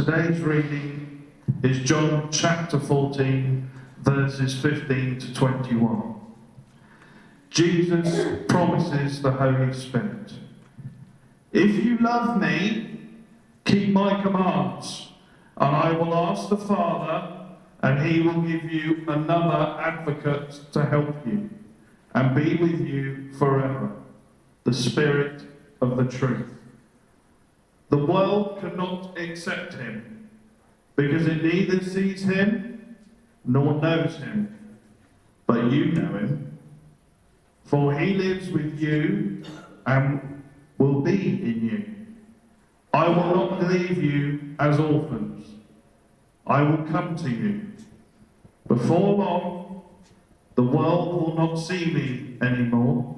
Today's reading is John chapter 14, verses 15 to 21. Jesus promises the Holy Spirit. If you love me, keep my commands, and I will ask the Father, and he will give you another advocate to help you and be with you forever, the Spirit of the truth. The world cannot accept him, because it neither sees him nor knows him. But you know him, for he lives with you and will be in you. I will not leave you as orphans. I will come to you. Before long, the world will not see me anymore,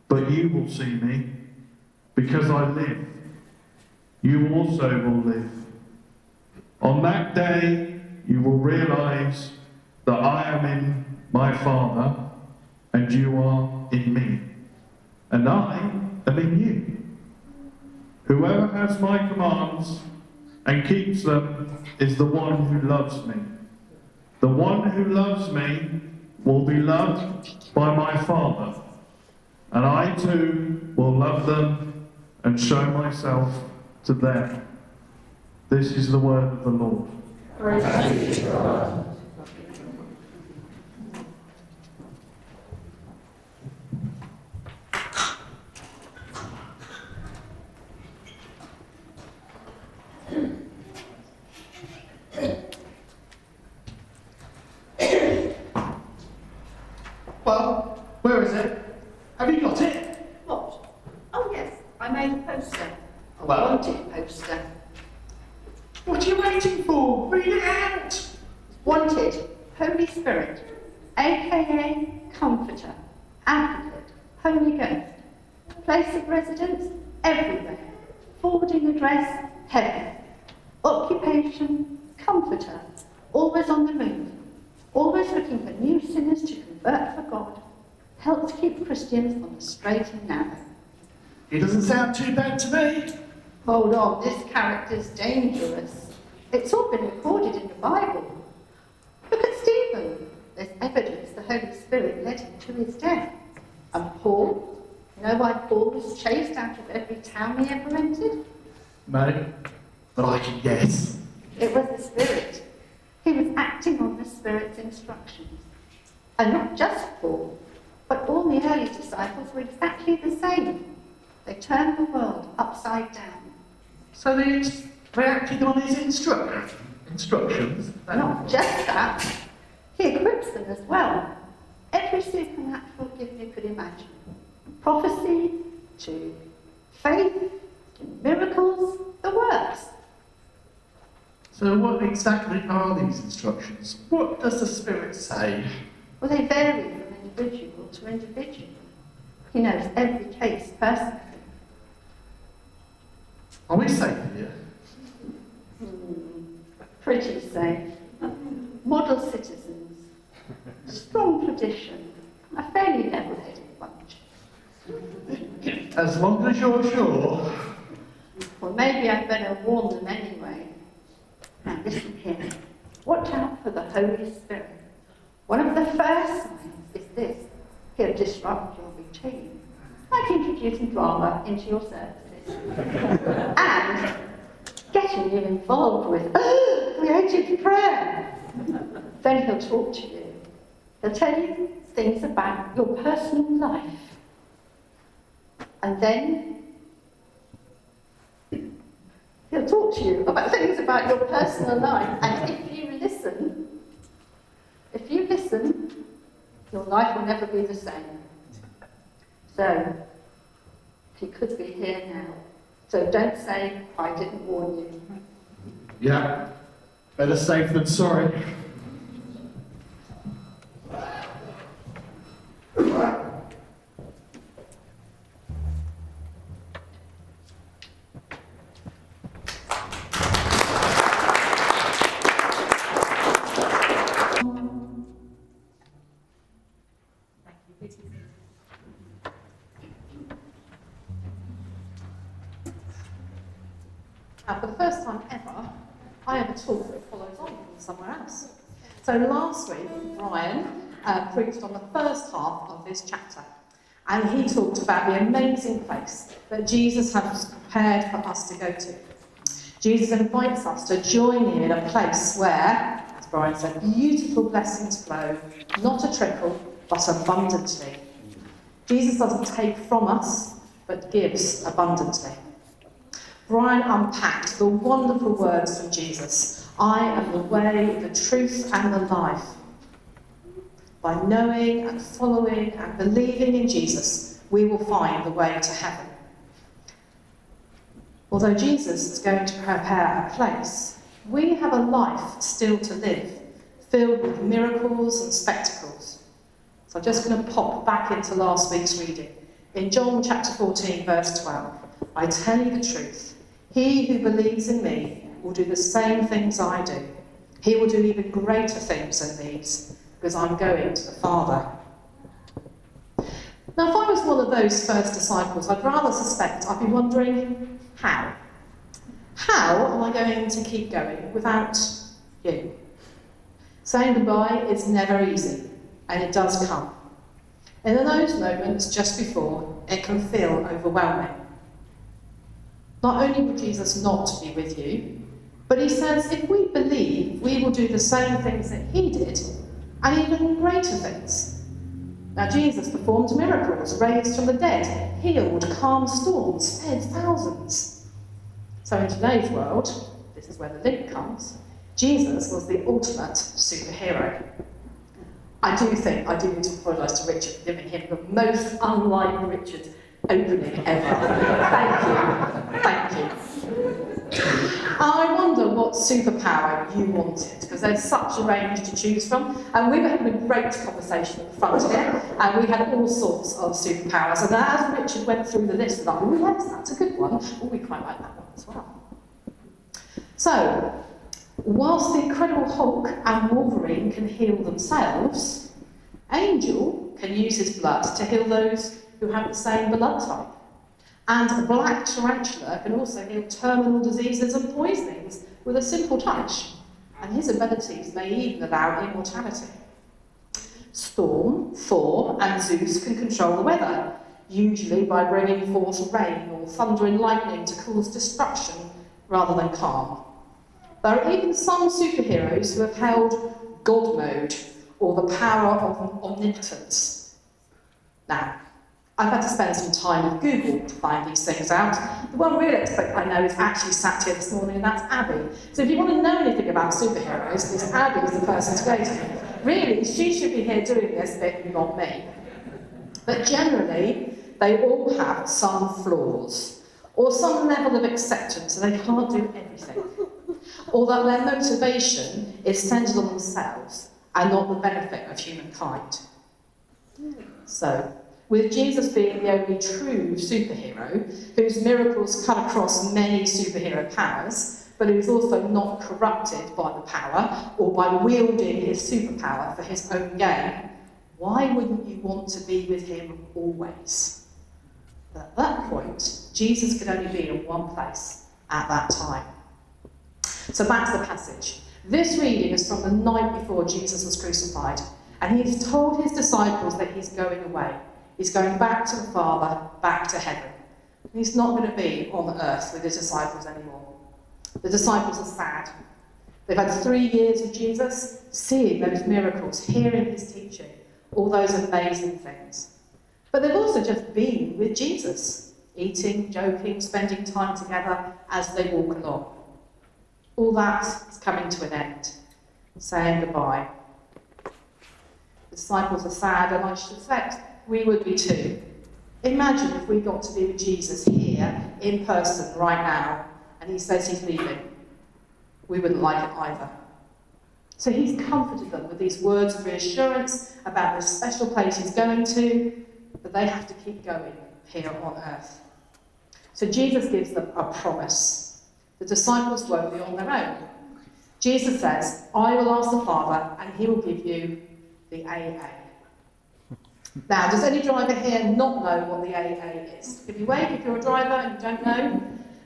but you will see me, because I live. You also will live. On that day, you will realize that I am in my Father, and you are in me, and I am in you. Whoever has my commands and keeps them is the one who loves me. The one who loves me will be loved by my Father, and I too will love them and show myself to them. This is the word of the Lord. Praise be to God. Well, where is it? Have you got it? What? Oh yes, I made a poster. A Well- wanted poster. What are you waiting for? Read it out! Wanted, Holy Spirit, aka Comforter, Advocate, Holy Ghost. Place of residence, everywhere. Forwarding address, heaven. Occupation, Comforter, always on the move. Always looking for new sinners to convert for God. Helps keep Christians on the straight and narrow. It doesn't sound too bad to me. Hold on, this character's dangerous. It's all been recorded in the Bible. Look at Stephen. There's evidence the Holy Spirit led him to his death. And Paul? You know why Paul was chased out of every town he ever entered? No, but I can guess. It was the Spirit. He was acting on the Spirit's instructions. And not just Paul, but all the early disciples were exactly the same. They turned the world upside down. So they acted on his instructions? Not just that, he equips them as well. Every supernatural gift you could imagine. Prophecy, to faith, to miracles, the works. So what exactly are these instructions? What does the Spirit say? Well, they vary from individual to individual. He knows every case personally. Are we safe here? Pretty safe. Model citizens. Strong tradition. A fairly level-headed bunch. As long as you're sure. Well, maybe I'd better warn them anyway. Now listen here. Watch out for the Holy Spirit. One of the first signs is this. He'll disrupt your routine. Like introducing drama into your services. And getting you involved with creative prayer. Then he'll talk to you. He'll tell you things about your personal life. And then he'll talk to you about things about your personal life. And if you listen, your life will never be the same. So, he could be here now. So don't say, I didn't warn you. Yeah, better safe than sorry. Now, for the first time ever, have a talk that follows on from somewhere else. So last week, Brian preached on the first half of this chapter, and he talked about the amazing place that Jesus has prepared for us to go to. Jesus invites us to join him in a place where, as Brian said, beautiful blessings flow, not a trickle, but abundantly. Jesus doesn't take from us, but gives abundantly. Brian unpacked the wonderful words from Jesus. I am the way, the truth, and the life. By knowing and following and believing in Jesus, we will find the way to heaven. Although Jesus is going to prepare a place, we have a life still to live, filled with miracles and spectacles. So I'm just going to pop back into last week's reading. In John chapter 14, verse 12, I tell you the truth. He who believes in me will do the same things I do. He will do even greater things than these, because I'm going to the Father. Now, if I was one of those first disciples, I'd rather suspect I'd be wondering, how? How am I going to keep going without you? Saying goodbye is never easy, and it does come. And in those moments just before, it can feel overwhelming. Not only will Jesus not be with you, but he says if we believe, we will do the same things that he did, and even greater things. Now, Jesus performed miracles, raised from the dead, healed, calmed storms, fed thousands. So in today's world, this is where the link comes, Jesus was the ultimate superhero. I do need to apologise to Richard for giving him the most unlike Richard opening ever. Thank you. I wonder what superpower you wanted, because there's such a range to choose from. And we were having a great conversation at the front here, and we had all sorts of superpowers. And as Richard went through the list, I thought, oh yes, that's a good one. Oh, we quite like that one as well. So, whilst the Incredible Hulk and Wolverine can heal themselves, Angel can use his blood to heal those who have the same blood type. And a black tarantula can also heal terminal diseases and poisonings with a simple touch. And his abilities may even allow immortality. Storm, Thor, and Zeus can control the weather, usually by bringing forth rain or thunder and lightning to cause destruction rather than calm. There are even some superheroes who have held God mode, or the power of omnipotence. Now, I've had to spend some time with Google to find these things out. The one real expert I know is actually sat here this morning, and that's Abby. So if you want to know anything about superheroes, this Abby is the person to go to. Really, she should be here doing this bit, not me. But generally, they all have some flaws, or some level of acceptance, so they can't do everything. Or that their motivation is centred on themselves and not the benefit of humankind. So, with Jesus being the only true superhero, whose miracles cut across many superhero powers, but who is also not corrupted by the power or by wielding his superpower for his own gain, why wouldn't you want to be with him always? But at that point, Jesus could only be in one place at that time. So back to the passage. This reading is from the night before Jesus was crucified, and he's told his disciples that he's going away. He's going back to the Father, back to heaven. He's not going to be on earth with his disciples anymore. The disciples are sad. They've had 3 years with Jesus, seeing those miracles, hearing his teaching, all those amazing things. But they've also just been with Jesus, eating, joking, spending time together as they walk along. All that is coming to an end, saying goodbye. The disciples are sad, and I suspect we would be too. Imagine if we got to be with Jesus here, in person, right now, and he says he's leaving. We wouldn't like it either. So he's comforted them with these words of reassurance about this special place he's going to, but they have to keep going here on earth. So Jesus gives them a promise. The disciples won't be on their own. Jesus says, I will ask the Father, and he will give you the AA. Now, does any driver here not know what the AA is? Give you wave if you're a driver and you don't know.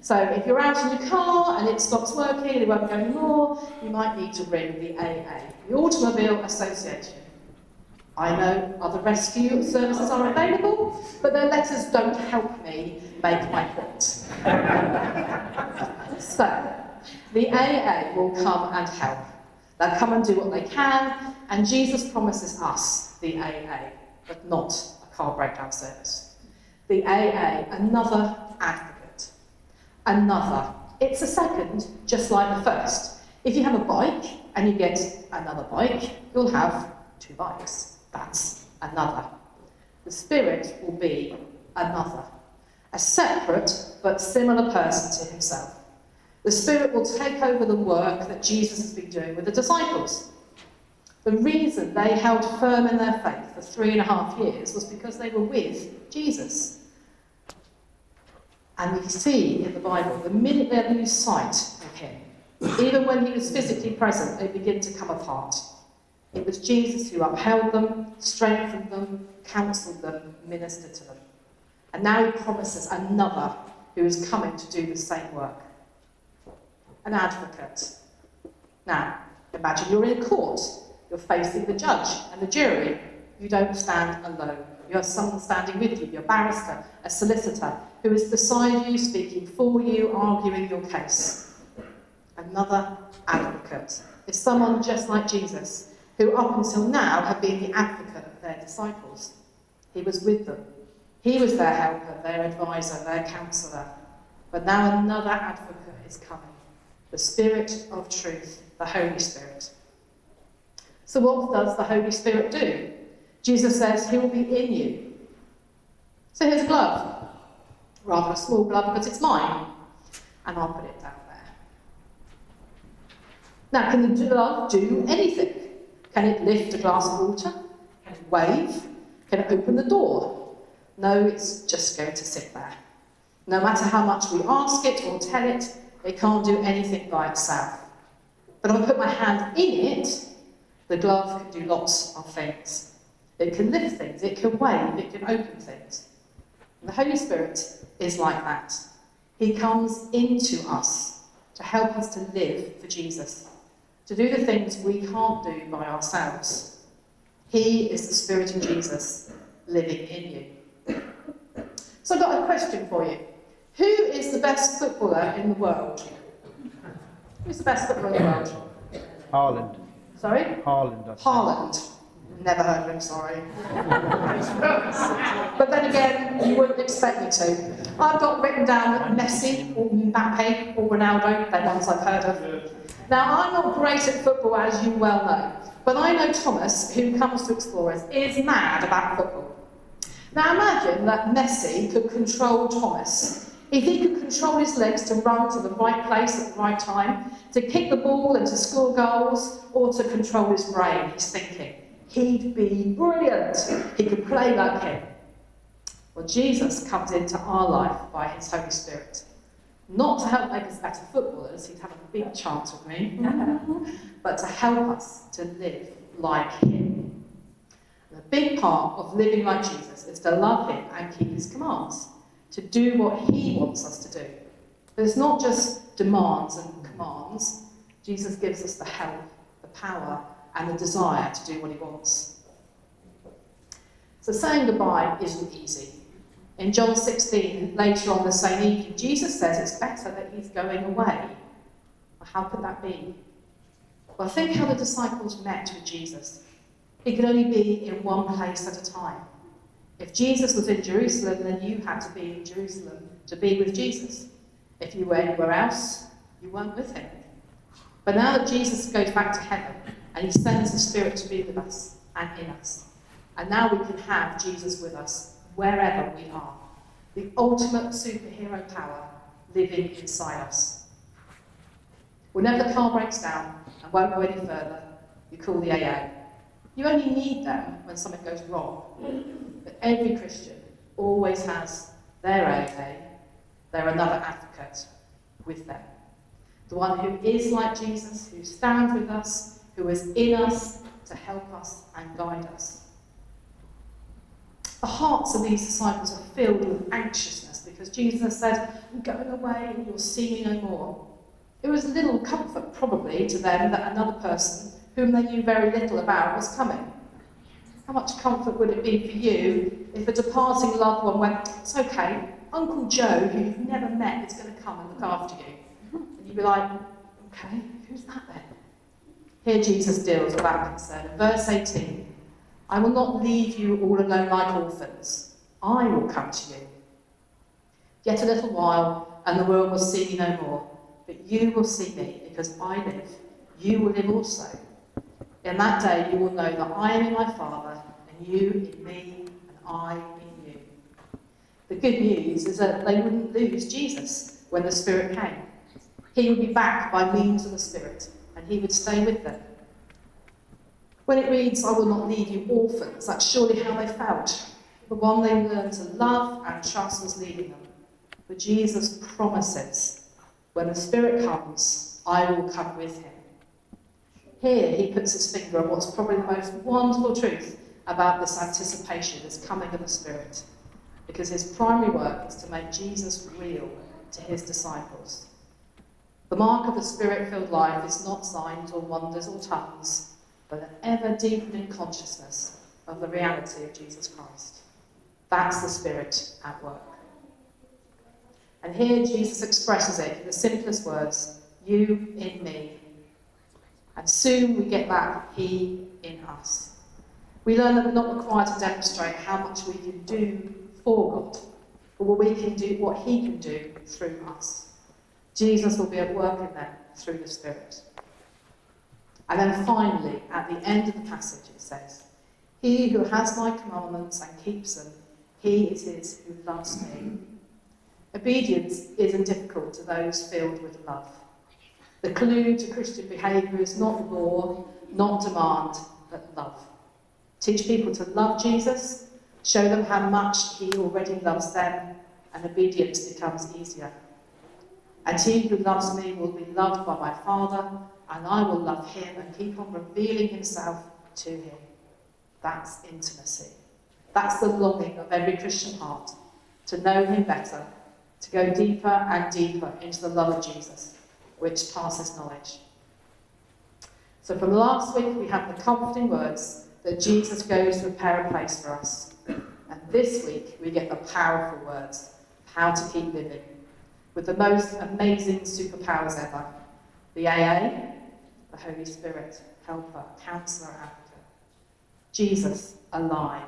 So if you're out in your car and it stops working and it won't go anymore, you might need to ring the AA, the Automobile Association. I know other rescue services are available, but their letters don't help me make my point. So, the AA will come and help. They'll come and do what they can, and Jesus promises us the AA, but not a car breakdown service. The AA, another advocate. Another. It's a second, just like the first. If you have a bike and you get another bike, you'll have 2 bikes. That's another. The Spirit will be another. A separate but similar person to himself. The Spirit will take over the work that Jesus has been doing with the disciples. The reason they held firm in their faith for 3.5 years was because they were with Jesus. And we see in the Bible, the minute they lose sight of him, even when he was physically present, they begin to come apart. It was Jesus who upheld them, strengthened them, counselled them, ministered to them. And now he promises another who is coming to do the same work. An advocate. Now, imagine you're in a court. You're facing the judge and the jury. You don't stand alone. You have someone standing with you, your barrister, a solicitor, who is beside you, speaking for you, arguing your case. Another advocate is someone just like Jesus, who up until now had been the advocate of their disciples. He was with them. He was their helper, their advisor, their counsellor. But now another advocate is coming. The Spirit of truth, the Holy Spirit. So what does the Holy Spirit do? Jesus says he will be in you. So here's a glove. Rather a small glove because it's mine. And I'll put it down there. Now, can the glove do anything? Can it lift a glass of water? Can it wave? Can it open the door? No, it's just going to sit there. No matter how much we ask it or tell it, it can't do anything by itself. But if I put my hand in it, the glove can do lots of things. It can lift things, it can wave, it can open things. And the Holy Spirit is like that. He comes into us to help us to live for Jesus, to do the things we can't do by ourselves. He is the Spirit of Jesus living in you. So I've got a question for you. Who is the best footballer in the world? Who's the best footballer in the world? Haaland. Sorry? Haaland. Haaland. Never heard of him, sorry. But then again, you wouldn't expect me to. I've got written down Messi or Mbappe or Ronaldo, they're ones I've heard of. Now, I'm not great at football, as you well know, but I know Thomas, who comes to Explorers, is mad about football. Now, imagine that Messi could control Thomas. If he could control his legs to run to the right place at the right time, to kick the ball and to score goals, or to control his brain, his thinking, he'd be brilliant. He could play like him. Well, Jesus comes into our life by his Holy Spirit. Not to help make us better footballers, he'd have a big chance with me, but to help us to live like him. And a big part of living like Jesus is to love him and keep his commands, to do what he wants us to do. But it's not just demands and commands. Jesus gives us the help, the power, and the desire to do what he wants. So saying goodbye isn't easy. In John 16, later on the same evening, Jesus says it's better that he's going away. Well, how could that be? Well, think how the disciples met with Jesus. He could only be in one place at a time. If Jesus was in Jerusalem, then you had to be in Jerusalem to be with Jesus. If you were anywhere else, you weren't with him. But now that Jesus goes back to heaven, and he sends the Spirit to be with us and in us, and now we can have Jesus with us wherever we are. The ultimate superhero power living inside us. Whenever the car breaks down and won't go any further, you call the AA. You only need them when something goes wrong. But every Christian always has their AA, their another advocate with them. The one who is like Jesus, who stands with us, who is in us to help us and guide us. The hearts of these disciples are filled with anxiousness because because Jesus said, I'm going away and you'll see me no more. It was little comfort, probably, to them that another person, whom they knew very little about, was coming. How much comfort would it be for you if a departing loved one went, it's okay, Uncle Joe, who you've never met, is going to come and look after you. And you'd be like, okay, who's that then? Here Jesus deals with that concern. In verse 18, I will not leave you all alone like orphans. I will come to you. Yet a little while, and the world will see me no more. But you will see me, because I live. You will live also. In that day you will know that I am in my Father, and you in me, and I in you. The good news is that they wouldn't lose Jesus when the Spirit came. He would be back by means of the Spirit, and he would stay with them. When it reads, I will not leave you orphans, that's surely how they felt. The one they learned to love and trust was leaving them. But Jesus promises, when the Spirit comes, I will come with him. Here he puts his finger on what's probably the most wonderful truth about this anticipation, this coming of the Spirit. Because his primary work is to make Jesus real to his disciples. The mark of the Spirit-filled life is not signs or wonders or tongues, but an ever-deepening consciousness of the reality of Jesus Christ. That's the Spirit at work. And here Jesus expresses it in the simplest words, you in me. And soon we get that he in us. We learn that we're not required to demonstrate how much we can do for God, but what he can do through us. Jesus will be at work in them through the Spirit. And then finally, at the end of the passage, it says, he who has my commandments and keeps them, he it is who loves me. Obedience isn't difficult to those filled with love. The clue to Christian behaviour is not law, not demand, but love. Teach people to love Jesus, show them how much he already loves them, and obedience becomes easier. And he who loves me will be loved by my Father, and I will love him and keep on revealing himself to him. That's intimacy. That's the longing of every Christian heart, to know him better, to go deeper and deeper into the love of Jesus, which passes knowledge. So from last week, we have the comforting words that Jesus goes to prepare a place for us. And this week, we get the powerful words, how to keep living, with the most amazing superpowers ever. The AA, the Holy Spirit, Helper, Counselor, Advocate. Jesus, alive,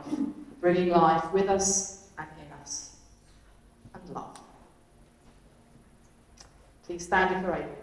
bringing life with us and in us. And love. Please stand if you're able.